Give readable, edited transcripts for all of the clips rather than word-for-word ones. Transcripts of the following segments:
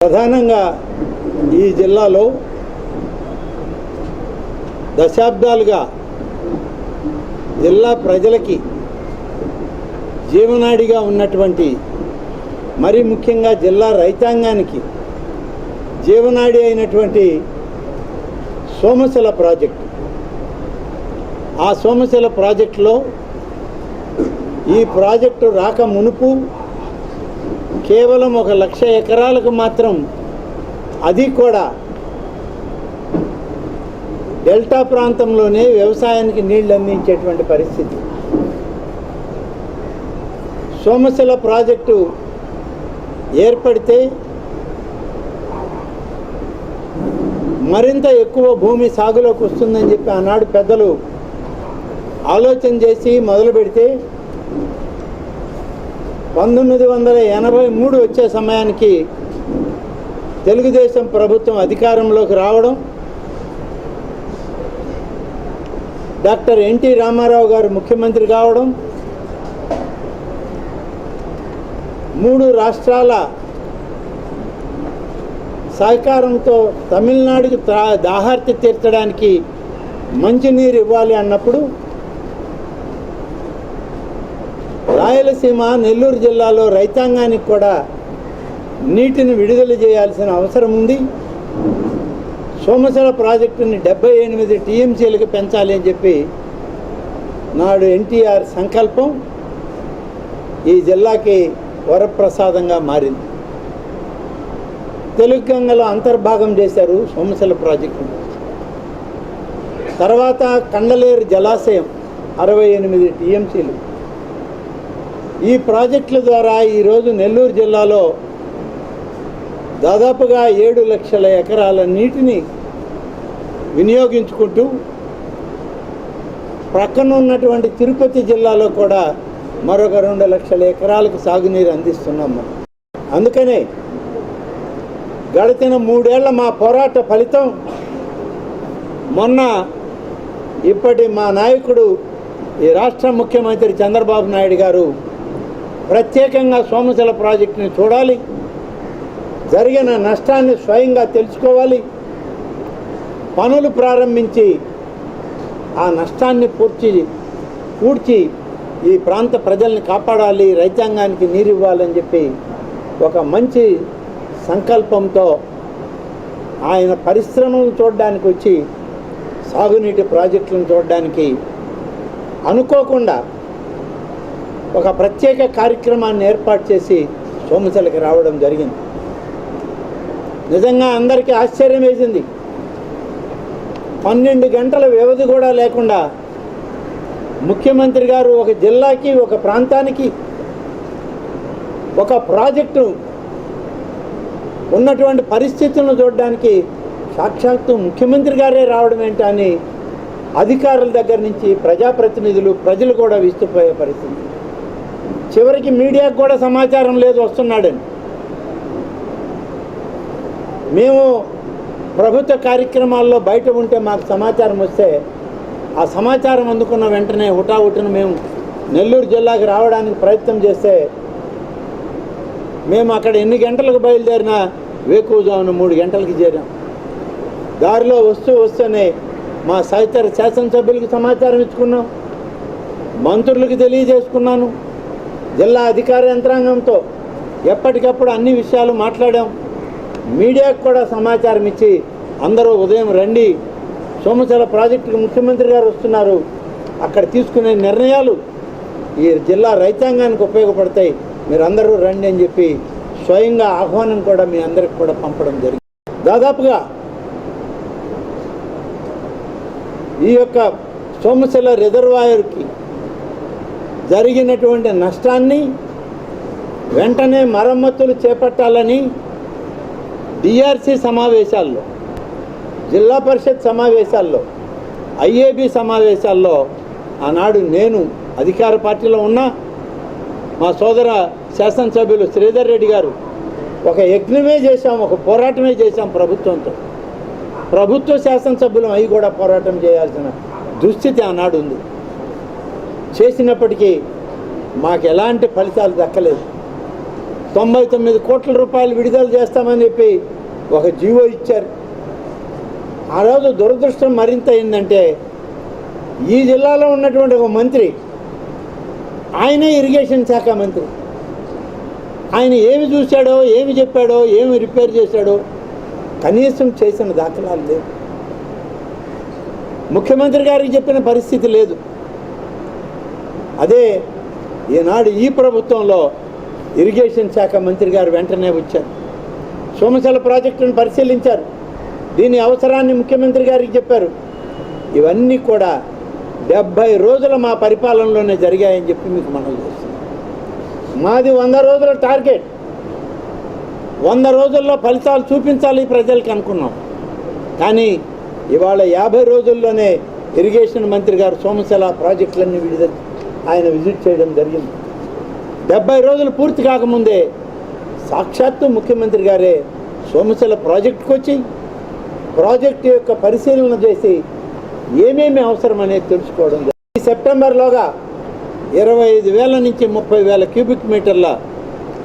ప్రధానంగా ఈ జిల్లాలో దశాబ్దాలుగా జిల్లా ప్రజలకి జీవనాడిగా ఉన్నటువంటి, మరి ముఖ్యంగా జిల్లా రైతాంగానికి జీవనాడి అయినటువంటి సోమశిల ప్రాజెక్టు. ఆ సోమశిల ప్రాజెక్టులో ఈ ప్రాజెక్టు రాక మునుపు కేవలం 1,00,000 ఎకరాలకు మాత్రం, అది కూడా డెల్టా ప్రాంతంలోనే వ్యవసాయానికి నీళ్లు అందించేటువంటి పరిస్థితి. సోమశిల ప్రాజెక్టు ఏర్పడితే మరింత ఎక్కువ భూమి సాగులోకి వస్తుందని చెప్పి ఆనాడు పెద్దలు ఆలోచన చేసి మొదలు పెడితే 1983 వచ్చే సమయానికి తెలుగుదేశం ప్రభుత్వం అధికారంలోకి రావడం, డాక్టర్ ఎన్టీ రామారావు గారు ముఖ్యమంత్రి కావడం, 3 రాష్ట్రాల సహకారంతో తమిళనాడుకి దాహార్తి తీర్చడానికి మంచినీరు ఇవ్వాలి అన్నప్పుడు రాయలసీమ, నెల్లూరు జిల్లాలో రైతాంగానికి కూడా నీటిని విడుదల చేయాల్సిన అవసరం ఉంది. సోమశిల ప్రాజెక్టుని 78 టీఎంసీలకు పెంచాలి అని చెప్పి నాడు ఎన్టీఆర్ సంకల్పం ఈ జిల్లాకి వరప్రసాదంగా మారింది. తెలుగు గంగలో అంతర్భాగం చేశారు సోమశిల ప్రాజెక్టు. తర్వాత కండలేరు జలాశయం 68 టీఎంసీలు. ఈ ప్రాజెక్టుల ద్వారా ఈరోజు నెల్లూరు జిల్లాలో దాదాపుగా 7 లక్షల ఎకరాల నీటిని వినియోగించుకుంటూ ప్రక్కన ఉన్నటువంటి తిరుపతి జిల్లాలో కూడా మరొక 2 లక్షల ఎకరాలకు సాగునీరు అందిస్తున్నాం మనం. అందుకనే గడిచిన 3 ఏళ్ల మా పోరాట ఫలితం మొన్న ఇప్పటి మా నాయకుడు, ఈ రాష్ట్ర ముఖ్యమంత్రి చంద్రబాబు నాయుడు గారు ప్రత్యేకంగా సోమశిల ప్రాజెక్టుని చూడాలి, జరిగిన నష్టాన్ని స్వయంగా తెలుసుకోవాలి, పనులు ప్రారంభించి ఆ నష్టాన్ని పూడ్చి ఈ ప్రాంత ప్రజల్ని కాపాడాలి, రైతాంగానికి నీరు ఇవ్వాలని చెప్పి ఒక మంచి సంకల్పంతో ఆయన పరిశ్రమలను చూడడానికి వచ్చి సాగునీటి ప్రాజెక్టులను చూడడానికి అనుకోకుండా ఒక ప్రత్యేక కార్యక్రమాన్ని ఏర్పాటు చేసి సోమశిలకి రావడం జరిగింది. నిజంగా అందరికీ ఆశ్చర్యం వేసింది. 12 గంటల వ్యవధి కూడా లేకుండా ముఖ్యమంత్రి గారు ఒక జిల్లాకి, ఒక ప్రాంతానికి ఒక ప్రాజెక్టు ఉన్నటువంటి పరిస్థితులను చూడడానికి సాక్షాత్తు ముఖ్యమంత్రి గారే రావడం ఏంటని అధికారుల దగ్గర నుంచి ప్రజాప్రతినిధులు, ప్రజలు కూడా విస్తుపోయే పరిస్థితి. చివరికి మీడియాకు కూడా సమాచారం లేదు వస్తున్నాడని. మేము ప్రభుత్వ కార్యక్రమాల్లో బయట ఉంటే మాకు సమాచారం వస్తే ఆ సమాచారం అందుకున్న వెంటనే హుటాహుటిన మేము నెల్లూరు జిల్లాకి రావడానికి ప్రయత్నం చేస్తే మేము అక్కడ ఎన్ని గంటలకు బయలుదేరినా వేకువజామున 3 గంటలకి చేరాం. దారిలో వస్తూనే మా సహచర శాసనసభ్యులకు సమాచారం ఇచ్చుకున్నాం, మంత్రులకు తెలియజేసుకున్నాను, జిల్లా అధికార యంత్రాంగంతో ఎప్పటికప్పుడు అన్ని విషయాలు మాట్లాడాం, మీడియాకు కూడా సమాచారం ఇచ్చి అందరూ ఉదయం రండి, సోమశిల ప్రాజెక్టుకి ముఖ్యమంత్రి గారు వస్తున్నారు, అక్కడ తీసుకునే నిర్ణయాలు ఈ జిల్లా రైతాంగానికి ఉపయోగపడతాయి, మీరందరూ రండి అని చెప్పి స్వయంగా ఆహ్వానం కూడా మీ అందరికి కూడా పంపడం జరిగింది. దాదాపుగా ఈ యొక్క సోమశిల రిజర్వాయర్కి జరిగినటువంటి నష్టాన్ని వెంటనే మరమ్మతులు చేపట్టాలని డిఆర్సీ సమావేశాల్లో, జిల్లా పరిషత్ సమావేశాల్లో, ఐఏబీ సమావేశాల్లో ఆనాడు నేను అధికార పార్టీలో ఉన్నా, మా సోదర శాసనసభ్యులు శ్రీధర్ రెడ్డి గారు ఒక యజ్ఞమే చేశాం, ఒక పోరాటమే చేశాం ప్రభుత్వంతో. ప్రభుత్వ శాసనసభ్యులు అవి కూడా పోరాటం చేయాల్సిన దుస్థితి ఆనాడు ఉంది. చేసినప్పటికీ మాకు ఎలాంటి ఫలితాలు దక్కలేదు. 99 కోట్ల రూపాయలు విడుదల చేస్తామని చెప్పి ఒక జీవో ఇచ్చారు. ఆ రోజు దురదృష్టం మరింత ఏంటంటే ఈ జిల్లాలో ఉన్నటువంటి ఒక మంత్రి, ఆయనే ఇరిగేషన్ శాఖ మంత్రి, ఆయన ఏమి చూశాడో, ఏమి చెప్పాడో, ఏమి రిపేర్ చేశాడో కనీసం చేసిన దాఖలాలు లేవు. ముఖ్యమంత్రి గారికి చెప్పిన పరిస్థితి లేదు. అదే ఈనాడు ఈ ప్రభుత్వంలో ఇరిగేషన్ శాఖ మంత్రి గారు వెంటనే వచ్చారు, సోమశల ప్రాజెక్టును పరిశీలించారు, దీని అవసరాన్ని ముఖ్యమంత్రి గారికి చెప్పారు. ఇవన్నీ కూడా 70 రోజుల మా పరిపాలనలోనే జరిగాయని చెప్పి మీకు మనం చేస్తున్నాం. మాది 100 రోజుల టార్గెట్, 100 రోజుల్లో ఫలితాలు చూపించాలి ప్రజలకి అనుకున్నాం. కానీ ఇవాళ 50 రోజుల్లోనే ఇరిగేషన్ మంత్రి గారు సోమశల ప్రాజెక్టులన్నీ ఆయన విజిట్ చేయడం జరిగింది. 70 రోజులు పూర్తి కాకముందే సాక్షాత్తు ముఖ్యమంత్రి గారే సోమశల ప్రాజెక్టుకు వచ్చి ప్రాజెక్టు యొక్క పరిశీలన చేసి ఏమేమి అవసరం అనేది తెలుసుకోవడం జరిగింది. ఈ సెప్టెంబర్లోగా 25,000 నుంచి 30,000 క్యూబిక్ మీటర్ల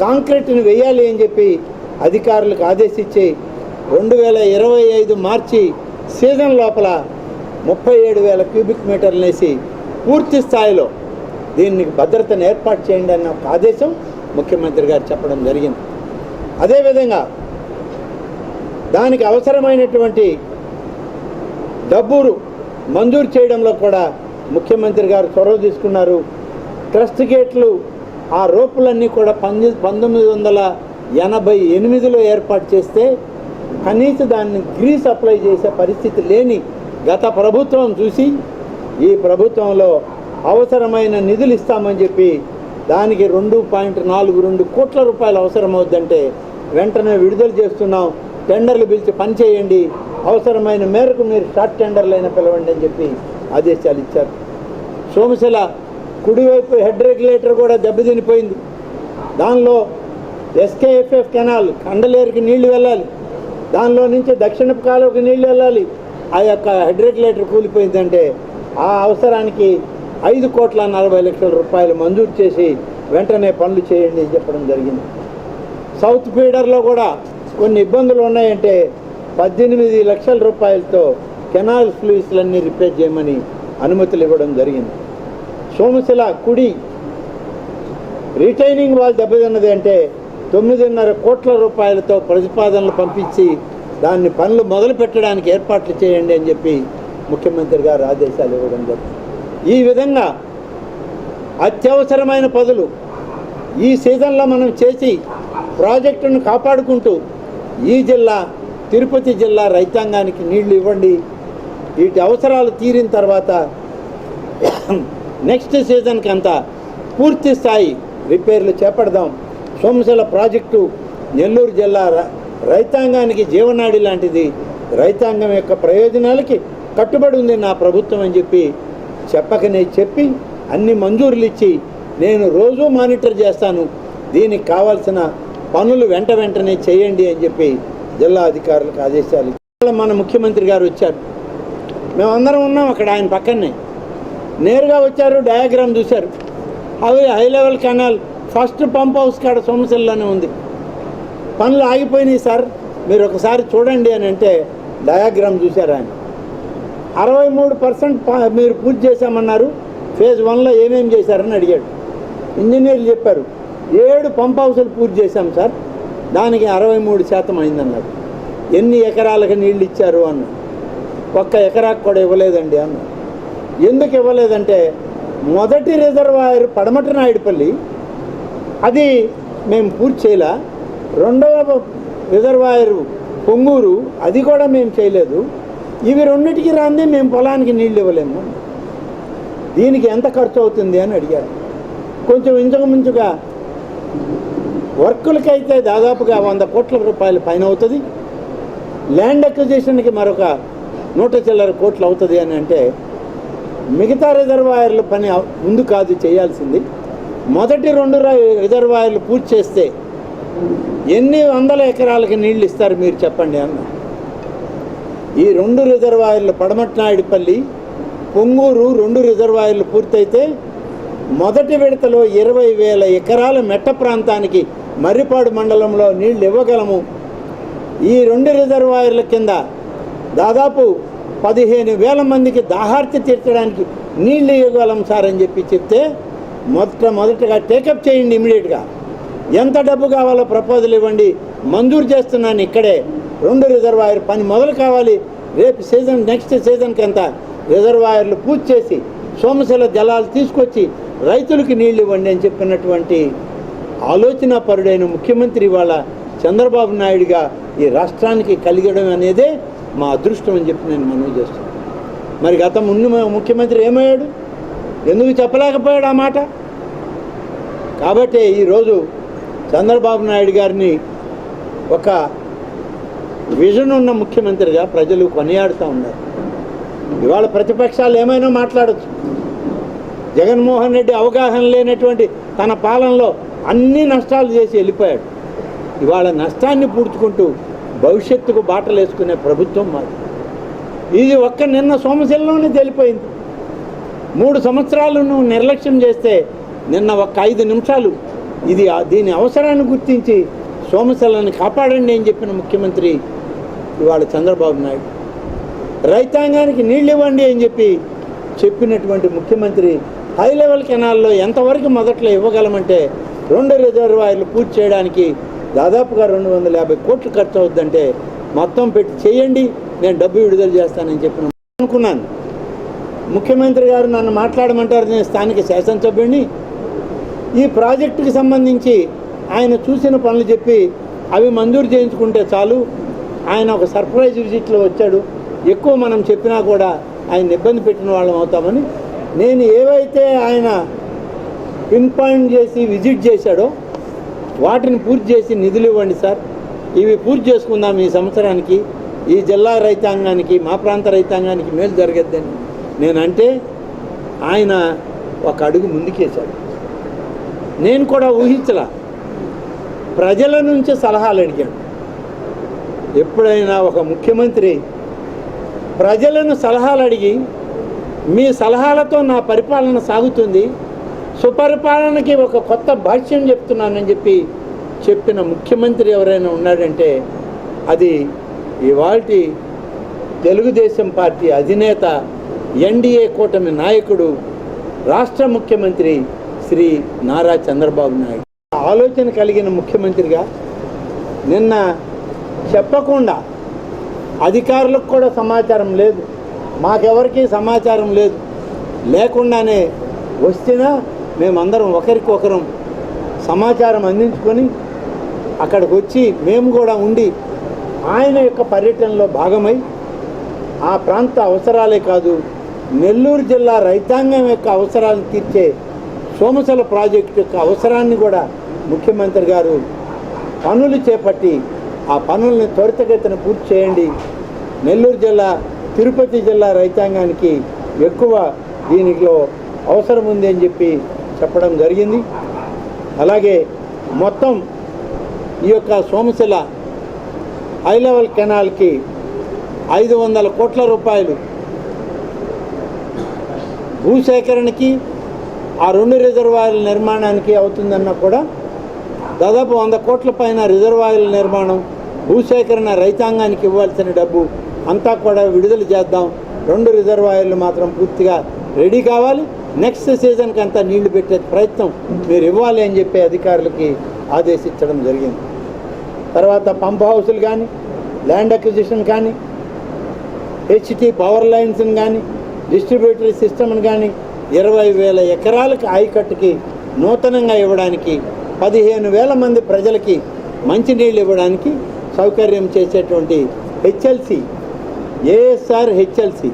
కాంక్రీట్ని వేయాలి అని చెప్పి అధికారులకు ఆదేశించి 2025 మార్చి సీజన్ లోపల 37,000 క్యూబిక్ మీటర్లు వేసి పూర్తి స్థాయిలో దీనికి భద్రతను ఏర్పాటు చేయండి అన్న ఒక ఆదేశం ముఖ్యమంత్రి గారు చెప్పడం జరిగింది. అదేవిధంగా దానికి అవసరమైనటువంటి డబ్బులు మంజూరు చేయడంలో కూడా ముఖ్యమంత్రి గారు చొరవ తీసుకున్నారు. క్రస్ట్ గేట్లు ఆ రోపులన్నీ కూడా 1988లో ఏర్పాటు చేస్తే కనీసం దాన్ని గ్రీస్ అప్లై చేసే పరిస్థితి లేని గత ప్రభుత్వం చూసి ఈ ప్రభుత్వంలో అవసరమైన నిధులు ఇస్తామని చెప్పి దానికి 2.42 కోట్ల రూపాయలు అవసరమవుద్దంటే వెంటనే విడుదల చేస్తున్నాం, టెండర్లు పిలిచి పనిచేయండి, అవసరమైన మేరకు మీరు షార్ట్ టెండర్లు అయినా పిలవండి అని చెప్పి ఆదేశాలు ఇచ్చారు. సోమశల కుడివైపు హెడ్ రెగ్యులేటర్ కూడా దెబ్బతినిపోయింది. దానిలో ఎస్కేఎఫ్ఎఫ్ కెనాల్ కండలేరుకి నీళ్లు వెళ్ళాలి, దానిలో నుంచి దక్షిణపు కాలువకి నీళ్లు వెళ్ళాలి. ఆ యొక్క హెడ్ రెగ్యులేటర్ కూలిపోయిందంటే ఆ అవసరానికి 5,40,00,000 రూపాయలు మంజూరు చేసి వెంటనే పనులు చేయండి అని చెప్పడం జరిగింది. సౌత్ ఫీడర్లో కూడా కొన్ని ఇబ్బందులు ఉన్నాయంటే 18 లక్షల రూపాయలతో కెనాల్ ఫ్లూయిస్లన్నీ రిపేర్ చేయమని అనుమతులు ఇవ్వడం జరిగింది. సోమశిల కుడి రిటైనింగ్ వాల్ దెబ్బతిన్నది అంటే 9.5 కోట్ల రూపాయలతో ప్రతిపాదనలు పంపించి దాన్ని పనులు మొదలు పెట్టడానికి ఏర్పాట్లు చేయండి అని చెప్పి ముఖ్యమంత్రి గారు ఆదేశాలు ఇవ్వడం జరిగింది. ఈ విధంగా అత్యవసరమైన పనులు ఈ సీజన్లో మనం చేసి ప్రాజెక్టును కాపాడుకుంటూ ఈ జిల్లా తిరుపతి జిల్లా రైతాంగానికి నీళ్లు ఇవ్వండి. వీటి అవసరాలు తీరిన తర్వాత నెక్స్ట్ సీజన్కి అంతా పూర్తి స్థాయి రిపేర్లు చేపడదాం. సోమశిల ప్రాజెక్టు నెల్లూరు జిల్లా రైతాంగానికి జీవనాడి లాంటిది, రైతాంగం యొక్క ప్రయోజనాలకి కట్టుబడి ఉంది నా ప్రభుత్వం అని చెప్పి చెప్పకనే చెప్పి అన్ని మంజూరులు ఇచ్చి నేను రోజూ మానిటర్ చేస్తాను, దీనికి కావాల్సిన పనులు వెంటనే చేయండి అని చెప్పి జిల్లా అధికారులకు ఆదేశాలు. మన ముఖ్యమంత్రి గారు వచ్చారు, మేమందరం ఉన్నాం అక్కడ ఆయన పక్కనే, నేరుగా వచ్చారు, డయాగ్రామ్ చూశారు. అవి high level canal first pump house కాడ సోమశిలలోనే ఉంది, పనులు ఆగిపోయినాయి సార్ మీరు ఒకసారి చూడండి అని అంటే డయాగ్రామ్ చూశారు ఆయన. 63% మీరు పూర్తి చేశామన్నారు, ఫేజ్ 1లో ఏమేమి చేశారని అడిగాడు. ఇంజనీర్లు చెప్పారు 7 పంప్ హౌసులు పూర్తి చేశాం సార్, దానికి 63% అయిందన్నారు. ఎన్ని ఎకరాలకు నీళ్ళు ఇచ్చారు అన్నారు. 1 ఎకరాకు కూడా ఇవ్వలేదండి అన్నారు. ఎందుకు ఇవ్వలేదంటే మొదటి రిజర్వాయర్ పడమటి నాయుడుపల్లి అది మేము పూర్తి చేయలే, 2వ రిజర్వాయరు పొంగూరు అది కూడా మేము చేయలేదు, ఇవి రెండింటికి రాందే మేము పొలానికి నీళ్ళు ఇవ్వలేము, దీనికి ఎంత ఖర్చు అవుతుంది అని అడిగారు. కొంచెం ఇంచుమించుగా వర్కులకైతే దాదాపుగా 100 కోట్ల రూపాయల పైన అవుతుంది, ల్యాండ్ అక్విజిషన్కి మరొక 100 చిల్లర కోట్లు అవుతుంది అని అంటే మిగతా రిజర్వాయర్ల పని ముందు కాదు చేయాల్సింది, మొదటి 2 రిజర్వాయర్లు పూర్తి చేస్తే ఎన్ని వందల ఎకరాలకి నీళ్ళు ఇస్తారు మీరు చెప్పండి అన్న. ఈ 2 రిజర్వాయర్లు పడమట్నాయుడిపల్లి, పొంగూరు 2 రిజర్వాయర్లు పూర్తయితే మొదటి విడతలో 20,000 ఎకరాల మెట్ట ప్రాంతానికి మర్రిపాడు మండలంలో నీళ్లు ఇవ్వగలము. ఈ 2 రిజర్వాయర్ల కింద దాదాపు 15,000 మందికి దాహార్తి తీర్చడానికి నీళ్లు ఇవ్వగలం సార్ అని చెప్తే మొదటగా టేకప్ చేయండి ఇమీడియట్గా. ఎంత డబ్బు కావాలో ప్రపోజల్ ఇవ్వండి, మంజూరు చేస్తున్నాను. ఇక్కడే 2 రిజర్వాయర్ పని మొదలు కావాలి. రేపు సీజన్, నెక్స్ట్ సీజన్కి ఎంత రిజర్వాయర్లు పూర్తి చేసి సోమశిల జలాలు తీసుకొచ్చి రైతులకి నీళ్ళు ఇవ్వండి అని చెప్పినటువంటి ఆలోచన పరుడైన ముఖ్యమంత్రి ఇవాళ చంద్రబాబు నాయుడుగా ఈ రాష్ట్రానికి కలిగడం అనేదే మా అదృష్టం అని చెప్పి నేను మనవి చేస్తున్నాను. మరి గత ముందు ముఖ్యమంత్రి ఏమయ్యాడు? ఎందుకు చెప్పలేకపోయాడు ఆ మాట? కాబట్టి ఈరోజు చంద్రబాబు నాయుడు గారిని ఒక విజన్ ఉన్న ముఖ్యమంత్రిగా ప్రజలు కొనియాడుతూ ఉన్నారు. ఇవాళ ప్రతిపక్షాలు ఏమైనా మాట్లాడచ్చు. జగన్మోహన్ రెడ్డి అవగాహన లేనటువంటి తన పాలనలో అన్ని నష్టాలు చేసి వెళ్ళిపోయాడు. ఇవాళ నష్టాన్ని పూడ్చుకుంటూ భవిష్యత్తుకు బాటలు వేసుకునే ప్రభుత్వం మాది. ఇది నిన్న సోమశిలలోనే తెలిపోయింది. 3 సంవత్సరాలు నువ్వు నిర్లక్ష్యం చేస్తే నిన్న 5 నిమిషాలు దీని అవసరాన్ని గుర్తించి సోమశిలని కాపాడండి అని చెప్పిన ముఖ్యమంత్రి ఇవాళ చంద్రబాబు నాయుడు. రైతాంగానికి నీళ్ళు ఇవ్వండి అని చెప్పినటువంటి ముఖ్యమంత్రి హై లెవెల్ కెనాల్లో ఎంతవరకు మొదట్లో ఇవ్వగలమంటే 2 రిజర్వాయర్లు పూర్తి చేయడానికి దాదాపుగా 250 కోట్లు ఖర్చు అవుద్దంటే మొత్తం పెట్టి చేయండి, నేను డబ్బు విడుదల చేస్తానని చెప్పిన అనుకున్నాను. ముఖ్యమంత్రి గారు నన్ను మాట్లాడమంటారు, నేను స్థానిక శాసనసభ్యుడిని. ఈ ప్రాజెక్టుకి సంబంధించి ఆయన చూసిన పనులు చెప్పి అవి మంజూరు చేయించుకుంటే చాలు. ఆయన ఒక సర్ప్రైజ్ విజిట్లో వచ్చాడు. ఎక్కువ మనం చెప్పినా కూడా ఆయన ఇబ్బంది పెట్టిన వాళ్ళం అవుతామని నేను ఏవైతే ఆయన పిన్ పాయింట్ చేసి విజిట్ చేశాడో వాటిని పూర్తి చేసి నిధులు ఇవ్వండి సార్, ఇవి పూర్తి చేసుకుందాం ఈ సంవత్సరానికి, ఈ జిల్లా రైతాంగానికి, మా ప్రాంత రైతాంగానికి మేలు జరగద్దని నేనంటే ఆయన ఒక అడుగు ముందుకేశాడు. నేను కూడా ఊహించలా. ప్రజల నుంచి సలహాలు అడిగాడు. ఎప్పుడైనా ఒక ముఖ్యమంత్రి ప్రజలను సలహాలు అడిగి మీ సలహాలతో నా పరిపాలన సాగుతుంది, సుపరిపాలనకి ఒక కొత్త భాష్యం చెప్తున్నానని చెప్పిన ముఖ్యమంత్రి ఎవరైనా ఉన్నాడంటే అది ఇవాల్టి తెలుగుదేశం పార్టీ అధినేత, ఎన్డీఏ కూటమి నాయకుడు, రాష్ట్ర ముఖ్యమంత్రి శ్రీ నారా చంద్రబాబు నాయుడు. ఆలోచన కలిగిన ముఖ్యమంత్రిగా నిన్న చెప్పకుండా అధికారులకు కూడా సమాచారం లేదు, మాకెవరికి సమాచారం లేదు, లేకుండానే వస్తున్నా మేమందరం ఒకరికొకరం సమాచారం అందించుకొని అక్కడికి వచ్చి మేము కూడా ఉండి ఆయన యొక్క పర్యటనలో భాగమై ఆ ప్రాంత అవసరాలే కాదు, నెల్లూరు జిల్లా రైతాంగం యొక్క అవసరాలను తీర్చే సోమశిల ప్రాజెక్టు యొక్క అవసరాన్ని కూడా ముఖ్యమంత్రి గారు పనులు చేపట్టి ఆ పనుల్ని త్వరితగతిన పూర్తి చేయండి, నెల్లూరు జిల్లా, తిరుపతి జిల్లా రైతాంగానికి ఎక్కువ దీనిలో అవసరం ఉంది అని చెప్పడం జరిగింది. అలాగే మొత్తం ఈ యొక్క సోమశిల హై లెవెల్ కెనాల్కి 500 కోట్ల రూపాయలు భూసేకరణకి, ఆ 2 రిజర్వాయర్ల నిర్మాణానికి అవుతుందన్నా కూడా దాదాపు 100 కోట్ల పైన రిజర్వాయర్ల నిర్మాణం, భూసేకరణ, రైతాంగానికి ఇవ్వాల్సిన డబ్బు అంతా కూడా విడుదల చేద్దాం. 2 రిజర్వాయర్లు మాత్రం పూర్తిగా రెడీ కావాలి. నెక్స్ట్ సీజన్కి అంతా నీళ్లు పెట్టే ప్రయత్నం మీరు ఇవ్వాలి అని చెప్పి అధికారులకి ఆదేశించడం జరిగింది. తర్వాత పంప్ హౌసులు కానీ, ల్యాండ్ అక్విజిషన్ కానీ, హెచ్టీ పవర్ లైన్స్ని కానీ, డిస్ట్రిబ్యూటరీ సిస్టమ్ని కానీ 20,000 ఎకరాలకు ఆయకట్టుకి నూతనంగా ఇవ్వడానికి, 15,000 మంది ప్రజలకి మంచినీళ్ళు ఇవ్వడానికి సౌకర్యం చేసేటువంటి HLC, ASR HLC,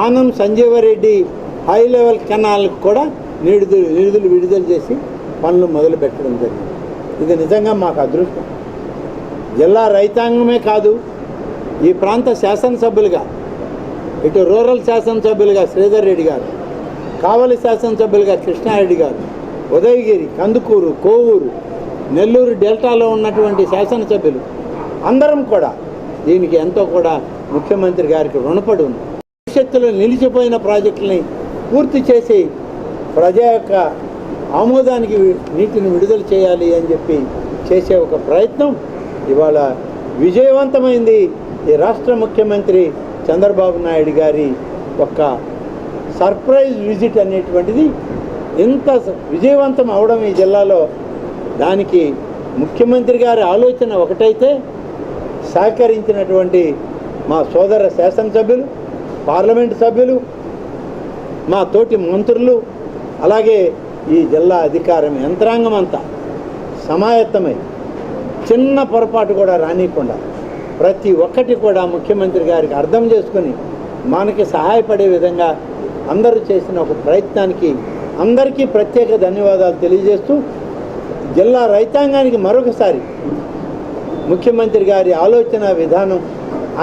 Anam Sanjeeva Reddy high level కెనాల్కి కూడా నిధులు విడుదల చేసి పనులు మొదలు పెట్టడం జరిగింది. ఇది నిజంగా మాకు అదృష్టం. జిల్లా రైతాంగమే కాదు, ఈ ప్రాంత శాసనసభ్యులుగా, ఇటు రూరల్ శాసనసభ్యులుగా శ్రీధర్ రెడ్డి గారు, కావలి శాసనసభ్యులుగా కృష్ణారెడ్డి గారు, ఉదయగిరి, కందుకూరు, కోవూరు, నెల్లూరు డెల్టాలో ఉన్నటువంటి శాసనసభ్యులు అందరం కూడా దీనికి ఎంతో కూడా ముఖ్యమంత్రి గారికి రుణపడి ఉంది. భవిష్యత్తులో నిలిచిపోయిన ప్రాజెక్టులని పూర్తి చేసి ప్రజా యొక్క ఆమోదానికి నీటిని విడుదల చేయాలి అని చెప్పి చేసే ఒక ప్రయత్నం ఇవాళ విజయవంతమైంది. ఈ రాష్ట్ర ముఖ్యమంత్రి చంద్రబాబు నాయుడు గారి ఒక సర్ప్రైజ్ విజిట్ అనేటువంటిది ఇంత విజయవంతం అవడం ఈ జిల్లాలో, దానికి ముఖ్యమంత్రి గారి ఆలోచన ఒకటైతే సహకరించినటువంటి మా సోదర శాసనసభ్యులు, పార్లమెంటు సభ్యులు, మా తోటి మంత్రులు, అలాగే ఈ జిల్లా అధికారం యంత్రాంగం అంతా సమాయత్తమై చిన్న పొరపాటు కూడా రానియకుండా ప్రతి ఒక్కటి కూడా ముఖ్యమంత్రి గారికి అర్థం చేసుకొని మనకి సహాయపడే విధంగా అందరూ చేసిన ఒక ప్రయత్నానికి అందరికీ ప్రత్యేక ధన్యవాదాలు తెలియజేస్తూ, జిల్లా రైతాంగానికి మరొకసారి ముఖ్యమంత్రి గారి ఆలోచన విధానం,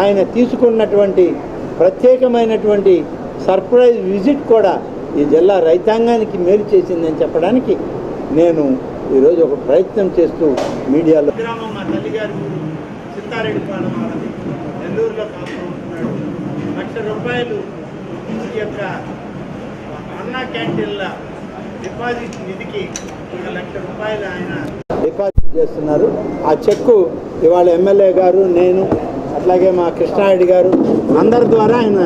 ఆయన తీసుకున్నటువంటి ప్రత్యేకమైనటువంటి సర్ప్రైజ్ విజిట్ కూడా ఈ జిల్లా రైతాంగానికి మేలు చేసిందని చెప్పడానికి నేను ఈరోజు ఒక ప్రయత్నం చేస్తూ మీడియాలో గ్రామం మా తల్లిగారి ఊరు సిద్ధారెడ్డిపాలెం వాళ్ళది నెల్లూరులో కాపాడుతున్నాడు. ₹1,00,000 ఈ యొక్క అన్నా క్యాంటీన్ల డిపాజిట్ నిధికి ₹1,00,000 ఆయన డిపాజిట్ చేస్తున్నారు. ఆ చెక్కు ఇవాళ ఎమ్మెల్యే గారు, నేను, అట్లాగే మా కృష్ణారెడ్డి గారు అందరి ద్వారా ఆయన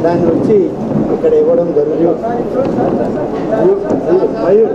దాన్ని వచ్చి ఇక్కడ ఇవ్వడం జరుగుతుంది. మయూర్